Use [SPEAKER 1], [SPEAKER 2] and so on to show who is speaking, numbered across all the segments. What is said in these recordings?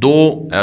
[SPEAKER 1] 2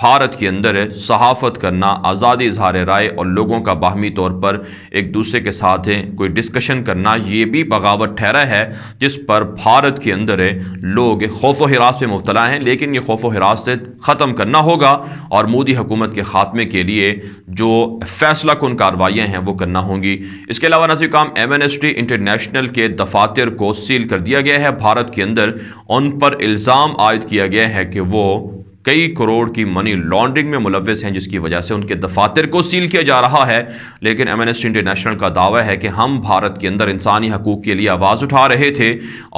[SPEAKER 1] بھارت کے اندر صحافت کرنا، آزادی اظہار رائے اور لوگوں کا باہمی طور پر ایک دوسرے کے ساتھ کوئی ڈسکشن کرنا، یہ بھی بغاوت ٹھہرا ہے جس پر بھارت کے اندر لوگ خوف و ہراس میں مبتلا ہیں۔ لیکن یہ خوف و ہراس سے ختم کرنا ہوگا اور مودی حکومت کے خاتمے کے لیے جو فیصلہ کن کارروائیاں ہیں وہ کرنا ہوں گی۔ اس کے علاوہ ناظرین کرام، ایمنسٹی انٹرنیشنل کے دفاتر کو سیل کر دیا گیا ہے بھارت کے اندر۔ ان پر الزام عائد کیا گیا ہے کہ وہ کئی کروڑ کی منی لانڈرنگ میں ملوث ہیں، جس کی وجہ سے ان کے دفاتر کو سیل کیا جا رہا ہے۔ لیکن ایمنسٹی انٹرنیشنل کا دعویٰ ہے کہ ہم بھارت کے اندر انسانی حقوق کے لیے آواز اٹھا رہے تھے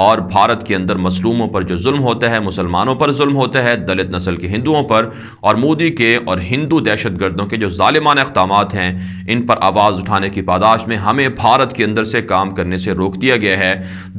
[SPEAKER 1] اور بھارت کے اندر مظلوموں پر جو ظلم ہوتا ہے، مسلمانوں پر ظلم ہوتا ہے، دلت نسل کے ہندوؤں پر، اور مودی کے اور ہندو دہشت گردوں کے جو ظالمانہ اقدامات ہیں، ان پر آواز اٹھانے کی پاداش میں ہمیں بھارت کے اندر سے کام کرنے سے روک دیا گیا ہے۔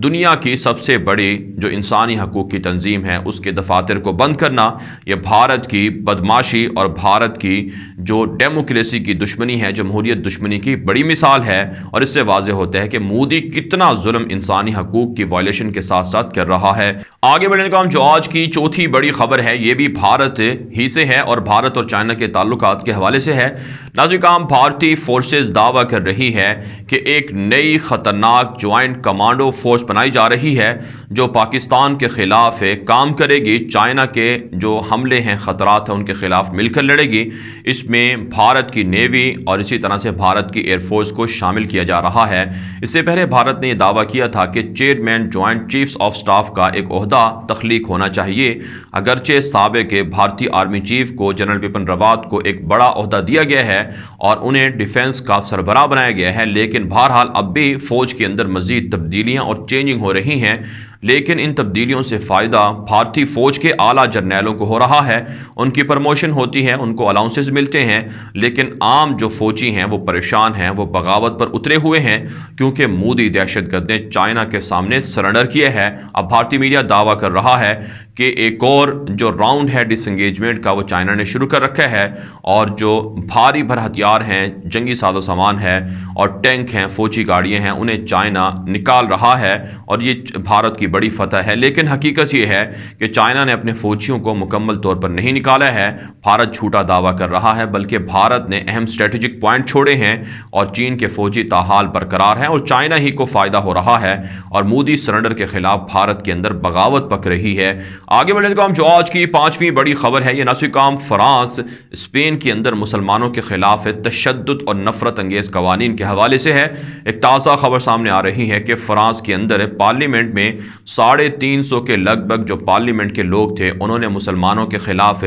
[SPEAKER 1] دنیا کی سب سے بڑی جو انسانی حقوق کی تنظیم ہے، اس کے دفاتر کو بند کرنا، یہ بھارت کی بدماشی اور بھارت کی جو ڈیموکریسی کی دشمنی ہے، جمہوریت دشمنی کی بڑی مثال ہے۔ اور اس سے واضح ہوتا ہے کہ مودی کتنا ظلم انسانی حقوق کی وائلیشن کے ساتھ ساتھ کر رہا ہے۔ آگے بڑھنے کا جو آج کی چوتھی بڑی خبر ہے، یہ بھی بھارت ہی سے ہے اور بھارت اور چائنا کے تعلقات کے حوالے سے ہے۔ ناظرین کرام، بھارتی فورسز دعویٰ کر رہی ہے کہ ایک نئی خطرناک جوائنٹ کمانڈو فورس بنائی جا رہی ہے جو پاکستان کے خلاف کام کرے گی، چائنا کے جو حملے ہیں، خطرات ہیں، ان کے خلاف مل کر لڑے گی۔ اس میں بھارت کی نیوی اور اسی طرح سے بھارت کی ایئر فورس کو شامل کیا جا رہا ہے۔ اس سے پہلے بھارت نے یہ دعویٰ کیا تھا کہ chairman joint chiefs of staff کا ایک عہدہ تخلیق ہونا چاہیے۔ اگرچہ سابق بھارتی آرمی چیف کو جنرل بپن راوت کو ایک بڑا عہدہ دیا گیا ہے اور انہیں ڈیفنس کا سربراہ بنایا گیا ہے، لیکن بہرحال اب بھی فوج کے اندر مزید تبدیلیاں اور چینجنگ ہو رہی ہیں۔ لیکن ان تبدیلیوں سے فائدہ بھارتی فوج کے اعلیٰ جرنیلوں کو ہو رہا ہے، ان کی پروموشن ہوتی ہے، ان کو الاؤنسز ملتے ہیں، لیکن عام جو فوجی ہیں وہ پریشان ہیں، وہ بغاوت پر اترے ہوئے ہیں کیونکہ مودی دہشت گرد نے چائنا کے سامنے سرنڈر کیا ہے۔ اب بھارتی میڈیا دعویٰ کر رہا ہے کہ ایک اور جو راؤنڈ ہے ڈس انگیجمنٹ کا وہ چائنا نے شروع کر رکھا ہے، اور جو بھاری بھر ہتھیار ہیں، جنگی ساز و سامان ہے اور ٹینک ہیں، فوجی گاڑیاں ہیں، انہیں چائنا نکال رہا ہے اور یہ بھارت کی بڑی فتح ہے۔ لیکن حقیقت یہ ہے کہ چائنا نے اپنے فوجیوں کو مکمل طور پر نہیں نکالا ہے، بھارت جھوٹا دعویٰ کر رہا ہے، بلکہ بھارت نے اہم اسٹریٹجک پوائنٹ چھوڑے ہیں اور چین کے فوجی تاحال برقرار ہیں اور چائنا ہی کو فائدہ ہو رہا ہے اور مودی سرنڈر کے خلاف بھارت کے اندر بغاوت پک رہی ہے۔ آگے بڑھنے کا جو آج کی پانچویں بڑی خبر ہے، یہ ناظرین کرام فرانس اسپین کے اندر مسلمانوں کے خلاف تشدد اور نفرت انگیز قوانین کے حوالے سے ہے۔ ایک تازہ خبر سامنے آ رہی ہے کہ فرانس کے اندر پارلیمنٹ میں 350 کے لگ بھگ جو پارلیمنٹ کے لوگ تھے، انہوں نے مسلمانوں کے خلاف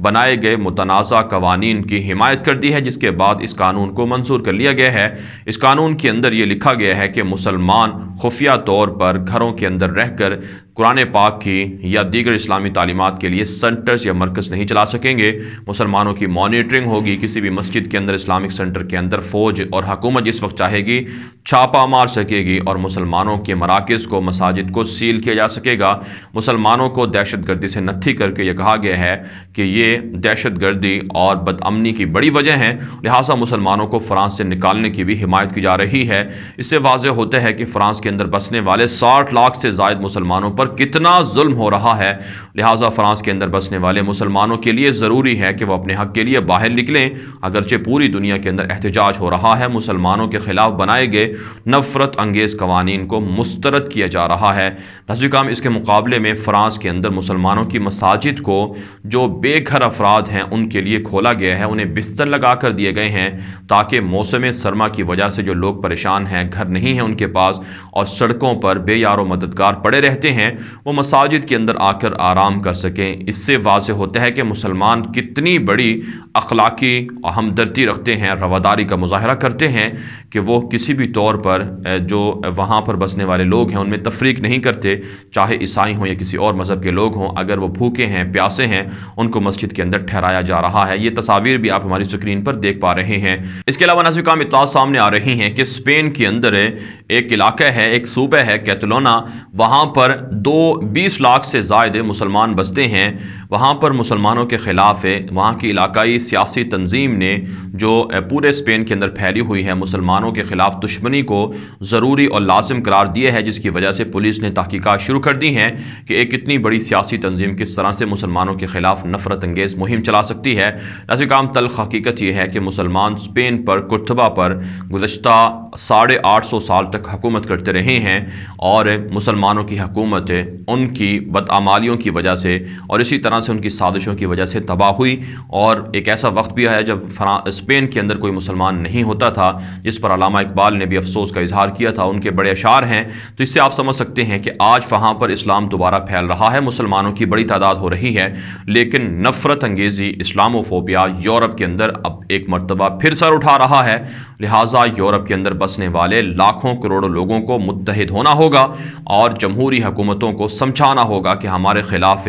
[SPEAKER 1] بنائے گئے متنازع قوانین کی حمایت کر دی ہے، جس کے بعد اس قانون کو منظور کر لیا گیا ہے۔ اس قانون کے اندر یہ لکھا گیا ہے کہ مسلمان خفیہ طور پر گھروں کے اندر رہ کر قرآن پاک کی یا دیگر اسلامی تعلیمات کے لیے سنٹرز یا مرکز نہیں چلا سکیں گے۔ مسلمانوں کی مانیٹرنگ ہوگی، کسی بھی مسجد کے اندر، اسلامک سنٹر کے اندر فوج اور حکومت جس وقت چاہے گی چھاپا مار سکے گی اور مسلمانوں کے مراکز کو، مساجد کو سیل کیا جا سکے گا۔ مسلمانوں کو دہشت گردی سے نتھی کر کے یہ کہا گیا ہے کہ یہ دہشت گردی اور بدامنی کی بڑی وجہ ہیں، لہٰذا مسلمانوں کو فرانس سے نکالنے کی بھی حمایت کی جا رہی ہے۔ اس سے واضح ہوتا ہے کہ فرانس کے اندر بسنے والے 60 لاکھ سے زائد مسلمانوں پر کتنا ظلم ہو رہا ہے، لہٰذا فرانس کے اندر بسنے والے مسلمانوں کے لیے ضروری ہے کہ وہ اپنے حق کے لیے باہر نکلیں۔ اگرچہ پوری دنیا کے اندر احتجاج ہو رہا ہے، مسلمانوں کے خلاف بنائے گئے نفرت انگیز قوانین کو مسترد کیا جا رہا ہے۔ ناظرین کرام، اس کے مقابلے میں فرانس کے اندر مسلمانوں کی مساجد کو جو بے گھر افراد ہیں ان کے لیے کھولا گیا ہے، انہیں بستر لگا کر دیے گئے ہیں تاکہ موسم سرما کی وجہ سے جو لوگ پریشان ہیں، گھر نہیں ہیں ان کے پاس اور سڑکوں پر بے یار و مددگار پڑے رہتے ہیں، وہ مساجد کے اندر آ کر آرام کر سکیں۔ اس سے واضح ہوتا ہے کہ مسلمان کتنی بڑی اخلاقی اور ہمدردی رکھتے ہیں، رواداری کا مظاہرہ کرتے ہیں کہ وہ کسی بھی طور پر جو وہاں پر بسنے والے لوگ ہیں ان میں تفریق نہیں کرتے، چاہے عیسائی ہوں یا کسی اور مذہب کے لوگ ہوں۔ اگر وہ بھوکے ہیں، پیاسے ہیں، ان کو مسجد کے اندر ٹھہرایا جا رہا ہے۔ یہ تصاویر بھی آپ ہماری سکرین پر دیکھ پا رہے ہیں۔ اس کے علاوہ ناظرین کرام، اطلاعات سامنے آ رہی ہیں کہ اسپین کے اندر ایک علاقہ ہے، ایک صوبہ ہے کیٹالونا، وہاں پر 20 لاکھ سے زائد مسلمان بستے ہیں، وہاں پر مسلمانوں کے خلاف وہاں کی علاقائی سیاسی تنظیم نے جو پورے اسپین کے اندر پھیلی ہوئی ہے مسلمانوں کے خلاف دشمنی کو ضروری اور لازم قرار دیا ہے، جس کی وجہ سے پولیس نے تحقیقات شروع کر دی ہیں کہ ایک اتنی بڑی سیاسی تنظیم کس طرح سے مسلمانوں کے خلاف نفرت انگیز مہم چلا سکتی ہے۔ ناظرین کرام، تلخ حقیقت یہ ہے کہ مسلمان اسپین پر قرطبہ پر گزشتہ 850 سال تک حکومت کرتے رہے ہیں، اور مسلمانوں کی حکومت ان کی بدعمالیوں کی وجہ سے اور اسی طرح سے ان کی سازشوں کی وجہ سے تباہ ہوئی، اور ایک ایسا وقت بھی آیا جب اسپین کے اندر کوئی مسلمان نہیں ہوتا تھا، جس پر علامہ اقبال نے بھی افسوس کا اظہار کیا تھا، ان کے بڑے اشعار ہیں۔ تو اس سے آپ سمجھ سکتے ہیں کہ آج وہاں پر اسلام دوبارہ پھیل رہا ہے، مسلمانوں کی بڑی تعداد ہو رہی ہے، لیکن نفرت انگیزی اسلاموفوبیا یورپ کے اندر اب ایک مرتبہ پھر سر اٹھا رہا ہے۔ لہٰذا یورپ کے اندر بسنے والے لاکھوں کروڑوں لوگوں کو متحد ہونا ہوگا اور جمہوری حکومتوں کو سمجھانا ہوگا کہ ہمارے خلاف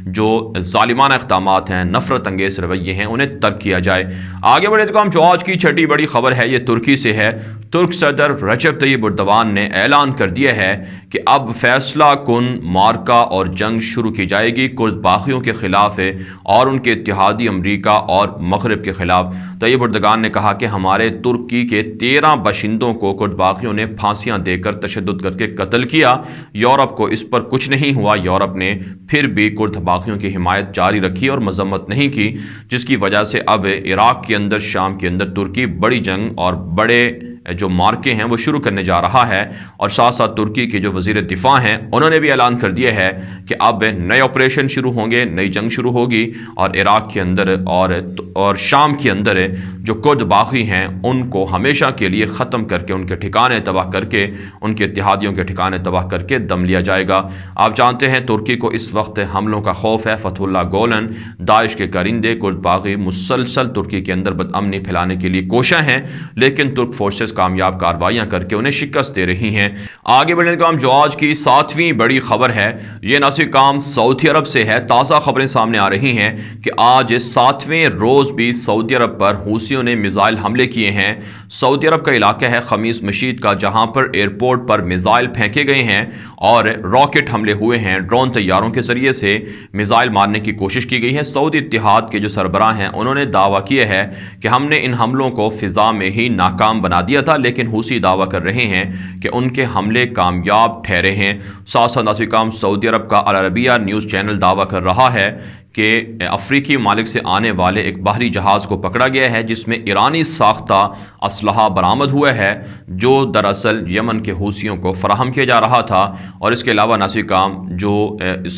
[SPEAKER 1] جو ظالمانہ اقدامات ہیں، نفرت انگیز رویے ہیں، انہیں ترک کیا جائے۔ آگے بڑھے تو جو آج کی چھٹی بڑی خبر ہے یہ ترکی سے ہے۔ ترک صدر رجب طیب اردوان نے اعلان کر دیا ہے کہ اب فیصلہ کن معرکہ اور جنگ شروع کی جائے گی کرد باغیوں کے خلاف اور ان کے اتحادی امریکہ اور مغرب کے خلاف۔ طیب اردوان نے کہا کہ ہمارے ترکی کے 13 باشندوں کو کرد باغیوں نے پھانسیاں دے کر تشدد کر کے قتل کیا، یورپ کو اس پر کچھ نہیں ہوا، یورپ نے پھر بھی کرد باغیوں کی حمایت جاری رکھی اور مذمت نہیں کی، جس کی وجہ سے اب عراق کے اندر، شام کے اندر ترکی بڑی جنگ اور بڑے جو مارکے ہیں وہ شروع کرنے جا رہا ہے۔ اور ساتھ ساتھ ترکی کے جو وزیر دفاع ہیں انہوں نے بھی اعلان کر دیا ہے کہ اب نئے آپریشن شروع ہوں گے، نئی جنگ شروع ہوگی، اور عراق کے اندر اور شام کے اندر جو کرد باغی ہیں ان کو ہمیشہ کے لیے ختم کر کے، ان کے ٹھکانے تباہ کر کے، ان کے اتحادیوں کے ٹھکانے تباہ کر کے دم لیا جائے گا۔ آپ جانتے ہیں ترکی کو اس وقت حملوں کا خوف ہے۔ فتح اللہ گولن، داعش کے کرندے، کرد باغی مسلسل ترکی کے اندر بدامنی پھیلانے کے لیے کوشاں ہیں، لیکن ترک فورسز کامیاب کارروائیاں کر کے انہیں شکست دے رہی ہیں۔ آگے بڑھنے کا جو آج کی 7ویں بڑی خبر ہے یہ ناصر کام سعودی عرب سے ہے۔ تازہ خبریں سامنے آ رہی ہیں کہ آج 7ویں روز بھی سعودی عرب پر حوثیوں نے میزائل حملے کیے ہیں۔ سعودی عرب کا علاقہ ہے خمیس مشید کا، جہاں پر ایئرپورٹ پر میزائل پھینکے گئے ہیں اور راکٹ حملے ہوئے ہیں، ڈرون طیاروں کے ذریعے سے میزائل مارنے کی کوشش کی گئی ہے۔ سعودی اتحاد کے جو سربراہ ہیں انہوں نے دعویٰ کیا ہے کہ ہم نے ان حملوں کو فضا میں ہی ناکام بنا دیا تھا، لیکن حوثی دعویٰ کر رہے ہیں کہ ان کے حملے کامیاب ٹھہرے ہیں۔ ساتھ ساتھ ناظرین کرام سعودی عرب کا العربیہ نیوز چینل دعویٰ کر رہا ہے کہ افریقی ممالک سے آنے والے ایک بحری جہاز کو پکڑا گیا ہے جس میں ایرانی ساختہ اسلحہ برآمد ہوا ہے، جو دراصل یمن کے حوثیوں کو فراہم کیا جا رہا تھا۔ اور اس کے علاوہ ناصرین کرام جو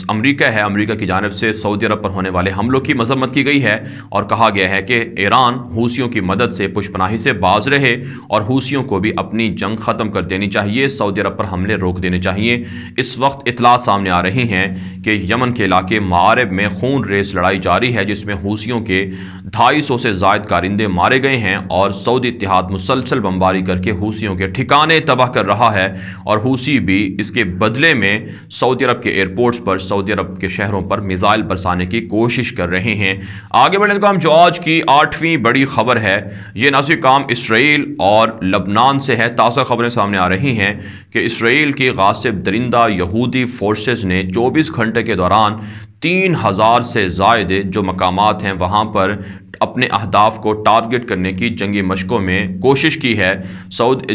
[SPEAKER 1] امریکہ ہے، امریکہ کی جانب سے سعودی عرب پر ہونے والے حملوں کی مذمت کی گئی ہے اور کہا گیا ہے کہ ایران حوثیوں کی مدد سے پشت پناہی سے باز رہے اور حوثیوں کو بھی اپنی جنگ ختم کر دینی چاہیے، سعودی عرب پر حملے روک دینے چاہیے۔ اس وقت اطلاع سامنے آ رہی ہیں کہ یمن کے علاقے معارب میں خون ریس لڑائی جاری ہے، جس میں حوثیوں کے 250 سے زائد کارندے مارے گئے ہیں اور سعودی اتحاد مسلسل بمباری کر کے حوثیوں کے ٹھکانے تباہ کر رہا ہے، اور حوثی بھی اس کے بدلے میں سعودی عرب کے ایئرپورٹس پر، سعودی عرب کے شہروں پر میزائل برسانے کی کوشش کر رہے ہیں۔ آگے بڑھنے کا جو آج کی 8ویں بڑی خبر ہے یہ ناصر کام اسرائیل اور لبنان سے ہے۔ تازہ خبریں سامنے آ رہی ہیں کہ اسرائیل کی غاصب درندہ یہودی فورسز نے 24 گھنٹے کے دوران 3000 سے زائد جو مقامات ہیں وہاں پر اپنے اہداف کو ٹارگٹ کرنے کی جنگی مشقوں میں کوشش کی ہے۔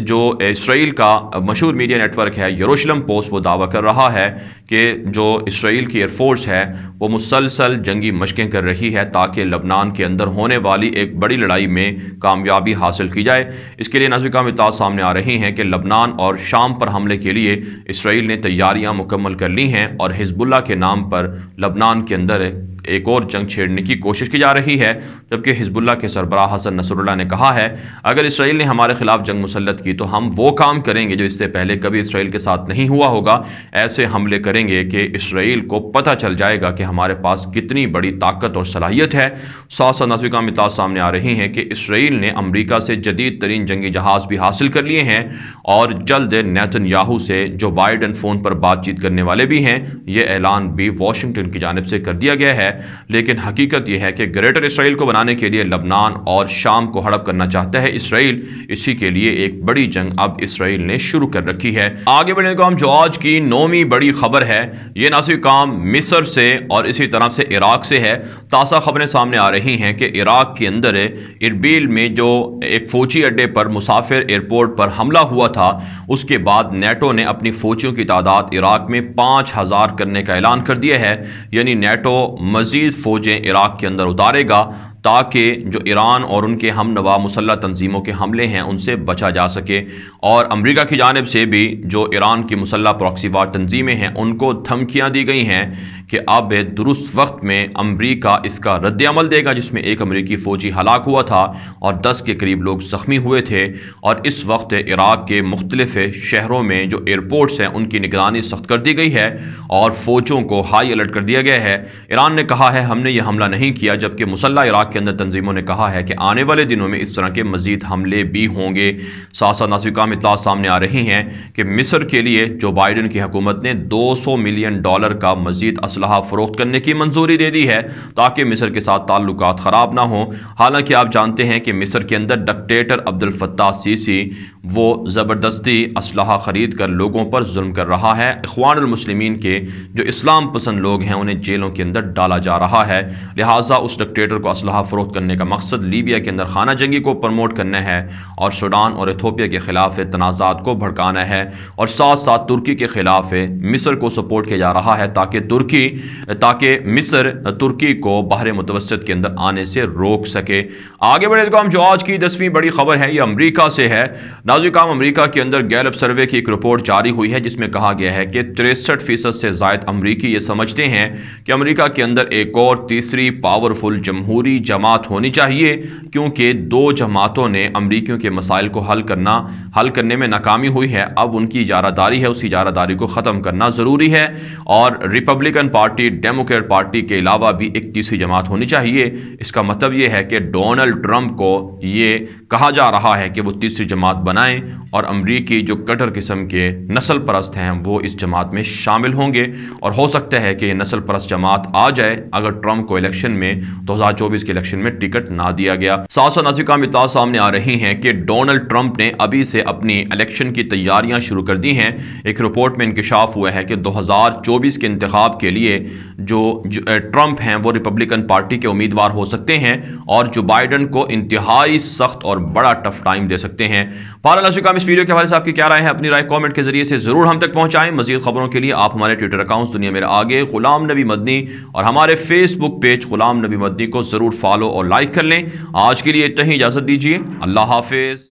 [SPEAKER 1] جو اسرائیل کا مشہور میڈیا نیٹ ورک ہے یروشلم پوسٹ، وہ دعویٰ کر رہا ہے کہ جو اسرائیل کی ایئر فورس ہے وہ مسلسل جنگی مشقیں کر رہی ہے تاکہ لبنان کے اندر ہونے والی ایک بڑی لڑائی میں کامیابی حاصل کی جائے۔ اس کے لیے ناظرین کرام اطلاعات سامنے آ رہی ہیں کہ لبنان اور شام پر حملے کے لیے اسرائیل نے تیاریاں مکمل کر لی ہیں اور حزب اللہ کے نام پر لبنان کے اندر ایک اور جنگ چھیڑنے کی کوشش کی جا رہی ہے، جبکہ حزب اللہ کے سربراہ حسن نصر اللہ نے کہا ہے اگر اسرائیل نے ہمارے خلاف جنگ مسلط کی تو ہم وہ کام کریں گے جو اس سے پہلے کبھی اسرائیل کے ساتھ نہیں ہوا ہوگا، ایسے حملے کریں گے کہ اسرائیل کو پتہ چل جائے گا کہ ہمارے پاس کتنی بڑی طاقت اور صلاحیت ہے۔ ساتھ ساتھ ناظرین کرام اطلاعات سامنے آ رہی ہیں کہ اسرائیل نے امریکہ سے جدید ترین جنگی جہاز بھی حاصل کر لیے ہیں اور جلد نیتن یاہو سے جو بائیڈن فون پر بات چیت کرنے والے بھی ہیں، یہ اعلان بھی واشنگٹن کی جانب سے کر دیا گیا ہے۔ ہے، لیکن حقیقت یہ ہے کہ گریٹر اسرائیل کو بنانے کے لیے لبنان اور شام کو ہڑپ کرنا چاہتا ہے اسرائیل۔ اسی کے لیے ایک بڑی جنگ اب اسرائیل نے شروع کر رکھی ہے۔ آگے بڑھنے کو ہم جو آج کی 9ویں بڑی خبر ہے، یہ نہ صرف کام مصر سے اور اسی طرح سے عراق سے ہے۔ تازہ خبریں سامنے آ رہی ہیں کہ عراق کے اندر اربیل میں جو ایک فوجی اڈے پر مسافر ایئرپورٹ پر حملہ ہوا تھا، اس کے بعد نیٹو نے اپنی فوجیوں کی تعداد عراق میں 5000 کرنے کا اعلان کر دیا ہے۔ یعنی نیٹو مزید فوجیں عراق کے اندر اتارے گا تاکہ جو ایران اور ان کے ہم نوا مسلح تنظیموں کے حملے ہیں ان سے بچا جا سکے، اور امریکہ کی جانب سے بھی جو ایران کی مسلح پراکسی وار تنظیمیں ہیں ان کو دھمکیاں دی گئی ہیں کہ اب درست وقت میں امریکہ اس کا رد عمل دے گا، جس میں ایک امریکی فوجی ہلاک ہوا تھا اور 10 کے قریب لوگ زخمی ہوئے تھے۔ اور اس وقت عراق کے مختلف شہروں میں جو ایئرپورٹس ہیں ان کی نگرانی سخت کر دی گئی ہے اور فوجوں کو ہائی الرٹ کر دیا گیا ہے۔ ایران نے کہا ہے ہم نے یہ حملہ نہیں کیا، جبکہ مسلح عراق کے اندر تنظیموں نے کہا ہے کہ آنے والے دنوں میں اس طرح کے مزید حملے بھی ہوں گے۔ ساتھ ساتھ ناسکام اطلاعات سامنے آ رہی ہیں کہ مصر کے لیے جو بائیڈن کی حکومت نے $200 ملین کا مزید اسلحہ فروخت کرنے کی منظوری دے دی ہے تاکہ مصر کے ساتھ تعلقات خراب نہ ہوں۔ حالانکہ آپ جانتے ہیں کہ مصر کے اندر ڈکٹیٹر عبد الفتاح سیسی وہ زبردستی اسلحہ خرید کر لوگوں پر ظلم کر رہا ہے۔ اخوان المسلمین کے جو اسلام پسند لوگ ہیں انہیں جیلوں کے اندر ڈالا جا رہا ہے، لہٰذا اس ڈکٹیٹر کو اسلحہ فروخت کرنے کا مقصد لیبیا کے اندر خانہ جنگی کو پروموٹ کرنا ہے اور سوڈان اور ایتھوپیا کے خلاف تنازعات کو بھڑکانا ہے، اور ساتھ ساتھ ترکی کے خلاف مصر کو سپورٹ کیا جا رہا ہے تاکہ مصر ترکی کو بحر متوسط کے اندر آنے سے روک سکے۔ آگے بڑھے تو ہم جو آج کی 10ویں بڑی خبر ہے یہ امریکہ سے ہے۔ ناظرین کرام، امریکہ کے اندر گیلپ سروے کی ایک رپورٹ جاری ہوئی ہے جس میں کہا گیا ہے کہ 63% سے زائد امریکی یہ سمجھتے ہیں کہ امریکہ کے اندر ایک اور تیسری پاورفل جمہوری جماعت ہونی چاہیے، کیونکہ 2 جماعتوں نے امریکیوں کے مسائل کو حل کرنے میں ناکامی ہوئی ہے۔ اب ان کی اجارہ داری ہے، اس اجارہ داری کو ختم کرنا ضروری ہے، اور ریپبلکن پارٹی ڈیموکریٹ پارٹی کے علاوہ بھی ایک تیسری جماعت ہونی چاہیے۔ اس کا مطلب یہ ہے کہ ڈونلڈ ٹرمپ کو یہ کہا جا رہا ہے کہ وہ تیسری جماعت بنائیں، اور امریکی جو کٹر قسم کے نسل پرست ہیں وہ اس جماعت میں شامل ہوں گے، اور ہو سکتا ہے کہ یہ نسل پرست جماعت آ جائے اگر ٹرمپ کو الیکشن میں 2024 کے الیکشن میں ٹکٹ نہ دیا گیا۔ ساتھ ساتھ ناظرین اطلاعات سامنے آ رہی ہیں کہ ڈونلڈ ٹرمپ نے ابھی سے اپنی الیکشن کی تیاریاں شروع کر دی ہیں۔ ایک رپورٹ میں انکشاف ہوا ہے کہ 2024 کے انتخاب کے لیے جو ٹرمپ ہیں وہ ریپبلکن پارٹی کے امیدوار ہو سکتے ہیں اور جو بائیڈن کو انتہائی سخت اور بڑا ٹف ٹائم دے سکتے ہیں۔ بہرحال ناظرین اس ویڈیو کے حوالے سے آپ کی کیا رائے ہے؟ اپنی رائے کامنٹ کے ذریعے سے ضرور ہم تک پہنچائیں۔ مزید خبروں کے لیے آپ ہمارے ٹویٹر اکاؤنٹس دنیا میرے آگے غلام نبی مدنی اور ہمارے فیس بک پیج غلام نبی مدنی کو ضرور فالو اور لائک کر لیں۔ آج کے لیے اتنا ہی، اجازت دیجیے، اللہ حافظ۔